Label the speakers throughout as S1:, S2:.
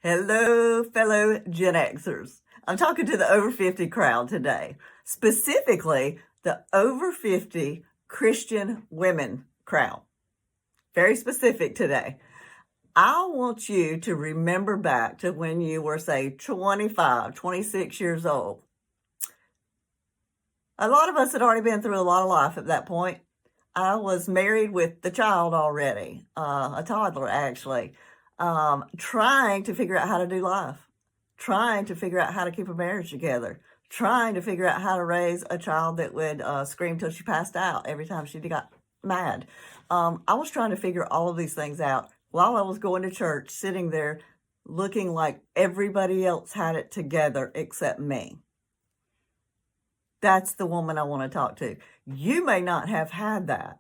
S1: Hello, fellow Gen Xers. I'm talking to the over 50 crowd today, specifically the over 50 Christian women crowd. Very specific today. I want you to remember back to when you were, say, 25, 26 years old. A lot of us had already been through a lot of life at that point. I was married with the child already, a toddler actually, trying to figure out how to do life, trying to figure out how to keep a marriage together, trying to figure out how to raise a child that would scream till she passed out every time she got mad. I was trying to figure all of these things out while I was going to church, sitting there looking like everybody else had it together except me. That's the woman I want to talk to. You may not have had that,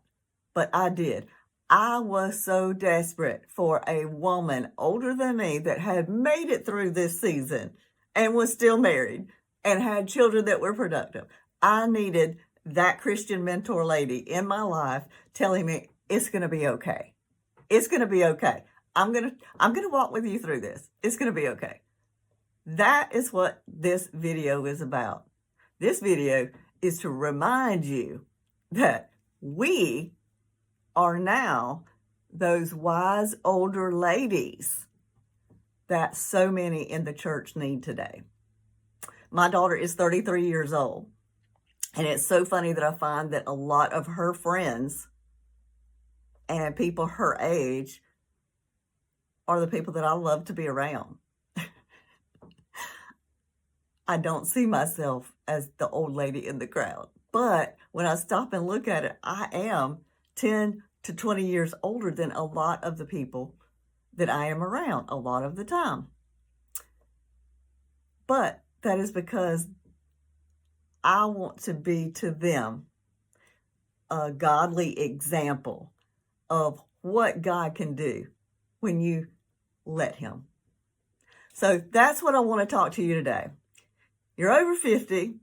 S1: but I did. I was so desperate for a woman older than me that had made it through this season and was still married and had children that were productive. I needed that Christian mentor lady in my life telling me it's going to be okay. It's going to be okay. I'm going to walk with you through this. It's going to be okay. That is what this video is about. This video is to remind you that we are now those wise older ladies that so many in the church need today. My daughter is 33 years old, and it's so funny that I find that a lot of her friends and people her age are the people that I love to be around. I don't see myself as the old lady in the crowd. But when I stop and look at it, I am 10 to 20 years older than a lot of the people that I am around a lot of the time. But that is because I want to be to them a godly example of what God can do when you let Him. So that's what I want to talk to you today. You're over 50,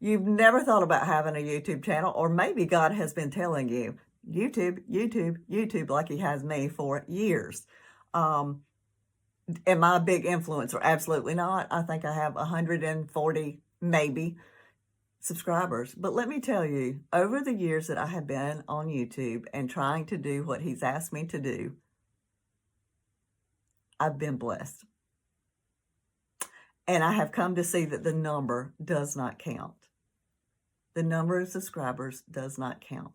S1: you've never thought about having a YouTube channel, or maybe God has been telling you, YouTube, like He has me for years. Am I a big influencer? Absolutely not. I think I have 140, maybe, subscribers. But let me tell you, over the years that I have been on YouTube and trying to do what He's asked me to do, I've been blessed. And I have come to see that the number does not count. The number of subscribers does not count.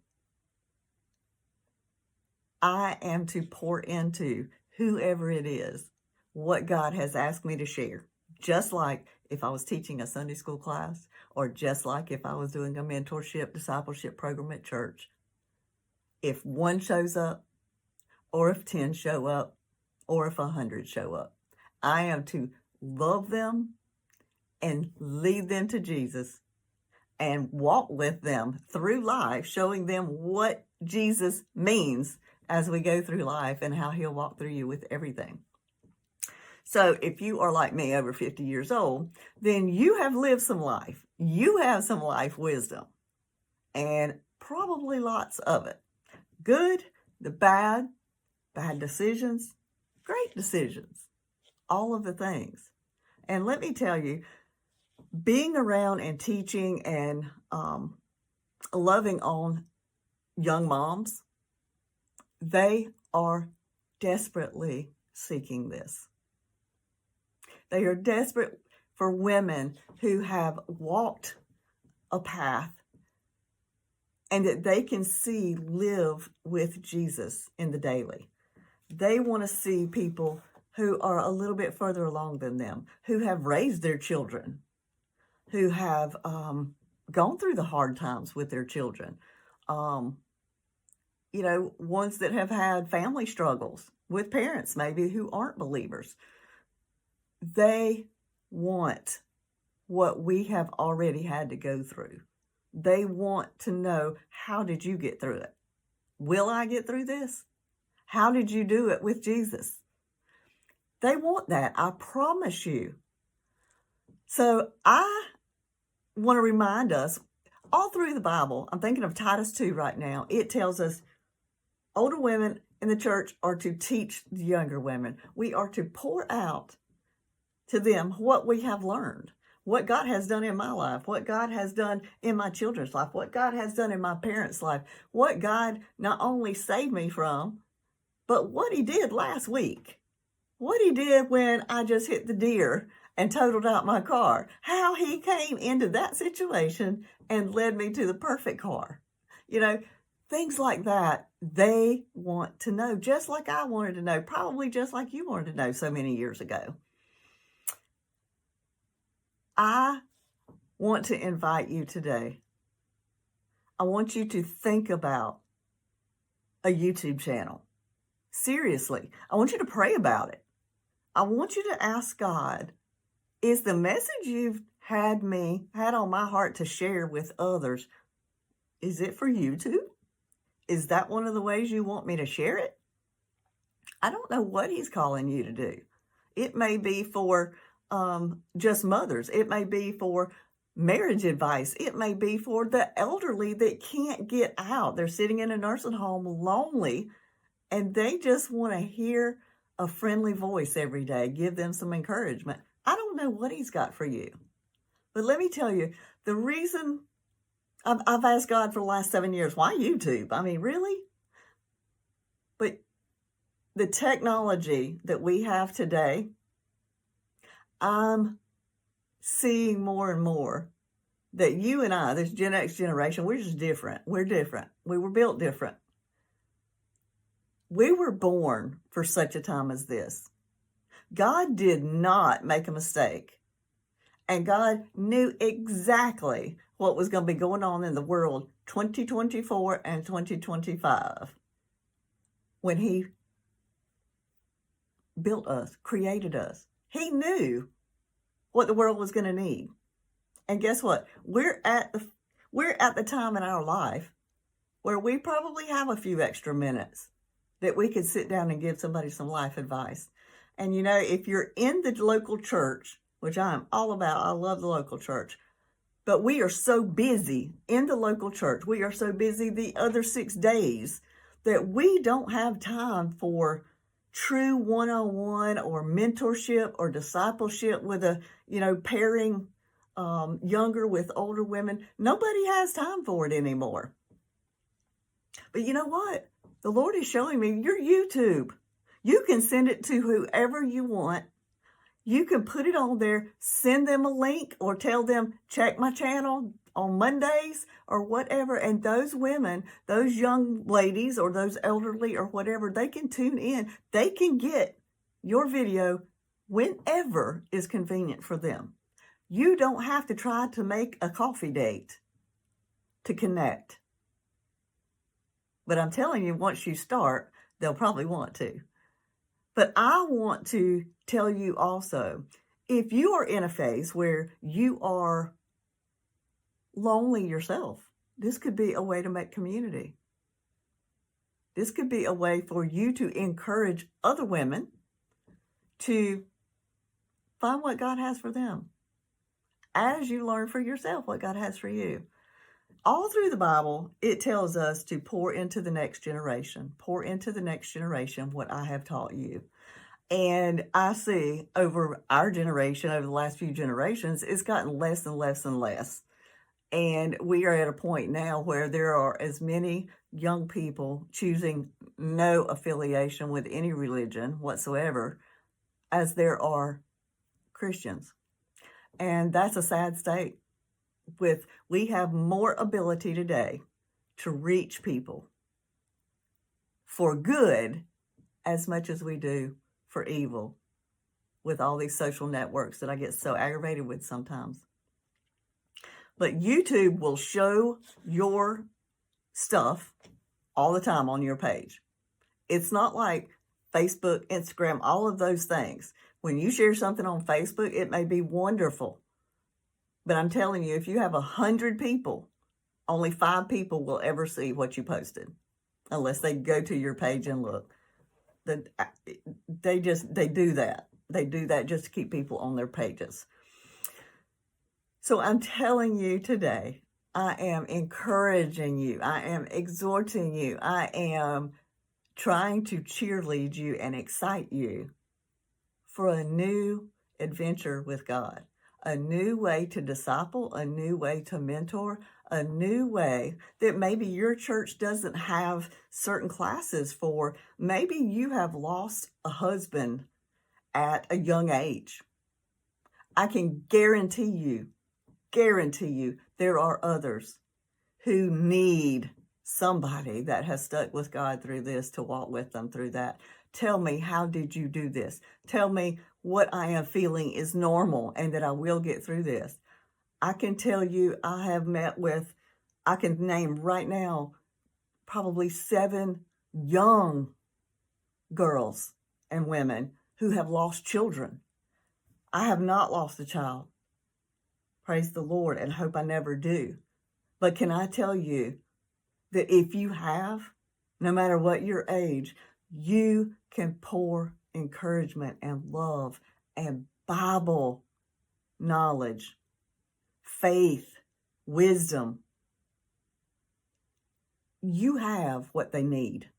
S1: I am to pour into whoever it is what God has asked me to share. Just like if I was teaching a Sunday school class, or just like if I was doing a mentorship, discipleship program at church. If one shows up, or if 10 show up, or if 100 show up, I am to love them and lead them to Jesus and walk with them through life, showing them what Jesus means as we go through life and how He'll walk through you with everything. So if you are like me, over 50 years old, then you have lived some life. You have some life wisdom, and probably lots of it. Good, the bad decisions, great decisions, all of the things. And let me tell you, being around and teaching and loving on young moms, they are desperately seeking this. They are desperate for women who have walked a path and that they can see live with Jesus in the daily. They want to see people who are a little bit further along than them, who have raised their children, who have gone through the hard times with their children. Ones that have had family struggles with parents, maybe, who aren't believers. They want what we have already had to go through. They want to know, how did you get through it? Will I get through this? How did you do it with Jesus? They want that, I promise you. So I want to remind us, all through the Bible, I'm thinking of Titus 2 right now. It tells us older women in the church are to teach the younger women. We are to pour out to them what we have learned, what God has done in my life, what God has done in my children's life, what God has done in my parents' life, what God not only saved me from, but what He did last week, what He did when I just hit the deer and totaled out my car, how He came into that situation and led me to the perfect car. You know, things like that, they want to know, just like I wanted to know, probably just like you wanted to know so many years ago. I want to invite you today. I want you to think about a YouTube channel. Seriously, I want you to pray about it. I want you to ask God, is the message you've had on my heart to share with others, is it for YouTube? Is that one of the ways you want me to share it? I don't know what He's calling you to do. It may be for just mothers. It may be for marriage advice. It may be for the elderly that can't get out. They're sitting in a nursing home lonely, and they just want to hear a friendly voice every day, give them some encouragement. I don't know what He's got for you. But let me tell you, the reason I've asked God for the last 7 years, why YouTube? I mean, really? But the technology that we have today, I'm seeing more and more that you and I, this Gen X generation, we're just different. We're different. We were built different. We were born for such a time as this. God did not make a mistake. And God knew exactly what was going to be going on in the world 2024 and 2025 when He built us, created us. He knew what the world was going to need. And guess what? We're at the time in our life where we probably have a few extra minutes that we could sit down and give somebody some life advice. And you know, if you're in the local church, which I'm all about, I love the local church, but we are so busy in the local church, we are so busy the other 6 days that we don't have time for true one-on-one or mentorship or discipleship with pairing younger with older women. Nobody has time for it anymore. But you know what? The Lord is showing me your YouTube. You can send it to whoever you want. You can put it on there, send them a link, or tell them, check my channel on Mondays or whatever. And those women, those young ladies or those elderly or whatever, they can tune in. They can get your video whenever is convenient for them. You don't have to try to make a coffee date to connect. But I'm telling you, once you start, they'll probably want to. But I want to tell you also, if you are in a phase where you are lonely yourself, this could be a way to make community. This could be a way for you to encourage other women to find what God has for them as you learn for yourself what God has for you. All through the Bible, it tells us to pour into the next generation. Pour into the next generation what I have taught you. And I see over our generation, over the last few generations, it's gotten less and less and less. And we are at a point now where there are as many young people choosing no affiliation with any religion whatsoever as there are Christians. And that's a sad state. We have more ability today to reach people for good as much as we do for evil with all these social networks that I get so aggravated with sometimes. But YouTube will show your stuff all the time on your page. It's not like Facebook, Instagram, all of those things. When you share something on Facebook, it may be wonderful. But I'm telling you, if you have 100 people, only 5 people will ever see what you posted, unless they go to your page and look. They do that. They do that just to keep people on their pages. So I'm telling you today, I am encouraging you. I am exhorting you. I am trying to cheerlead you and excite you for a new adventure with God, a new way to disciple, a new way to mentor, a new way that maybe your church doesn't have certain classes for. Maybe you have lost a husband at a young age. I can guarantee you, there are others who need somebody that has stuck with God through this to walk with them through that. Tell me, how did you do this? Tell me what I am feeling is normal and that I will get through this. I can tell you, I have met with, I can name right now, probably 7 young girls and women who have lost children. I have not lost a child. Praise the Lord, and hope I never do. But can I tell you that if you have, no matter what your age, you can pour encouragement and love and Bible knowledge, faith, wisdom. You have what they need.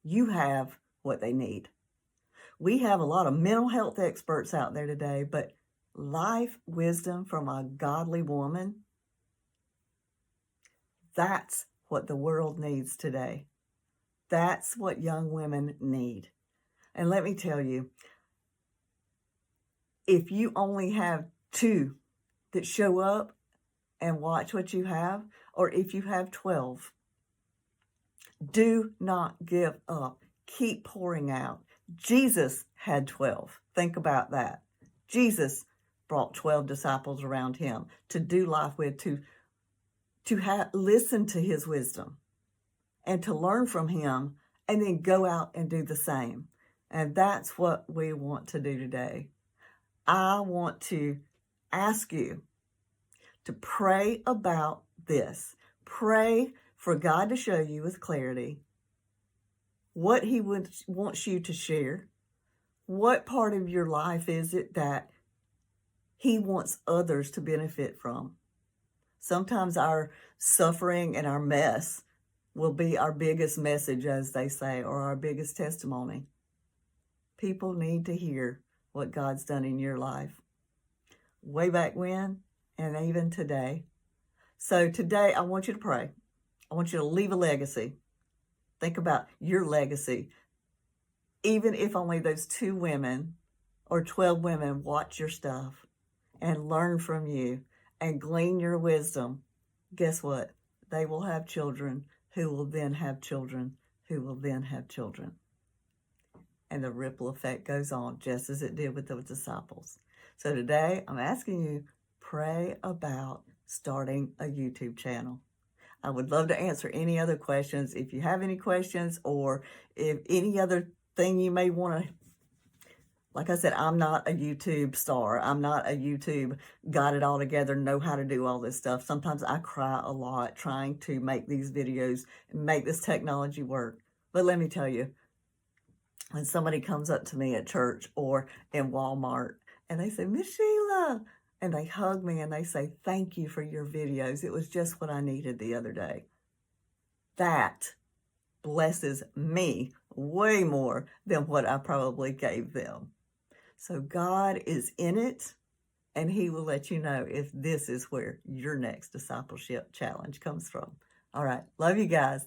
S1: You have what they need. We have a lot of mental health experts out there today, but life wisdom from a godly woman, that's what the world needs today. That's what young women need. And let me tell you, if you only have 2 that show up and watch what you have, or if you have 12, do not give up. Keep pouring out. Jesus had 12. Think about that. Jesus brought 12 disciples around him to do life with, to listen to his wisdom and to learn from him, and then go out and do the same. And that's what we want to do today. I want to ask you to pray about this. Pray for God to show you with clarity what he wants you to share. What part of your life is it that he wants others to benefit from? Sometimes our suffering and our mess will be our biggest message, as they say, or our biggest testimony. People need to hear what God's done in your life, way back when and even today. So today I want you to pray. I want you to leave a legacy. Think about your legacy. Even if only those 2 women or 12 women watch your stuff and learn from you and glean your wisdom, guess what? They will have children who will then have children who will then have children. And the ripple effect goes on just as it did with the disciples. So today I'm asking you, pray about starting a YouTube channel. I would love to answer any other questions. If you have any questions, or if any other thing you may want to, like I said, I'm not a YouTube star. I'm not a YouTube got it all together, know how to do all this stuff. Sometimes I cry a lot trying to make these videos and make this technology work. But let me tell you, when somebody comes up to me at church or in Walmart and they say, Miss Sheila, and they hug me and they say, thank you for your videos. It was just what I needed the other day. That blesses me way more than what I probably gave them. So God is in it, and he will let you know if this is where your next discipleship challenge comes from. All right. Love you guys.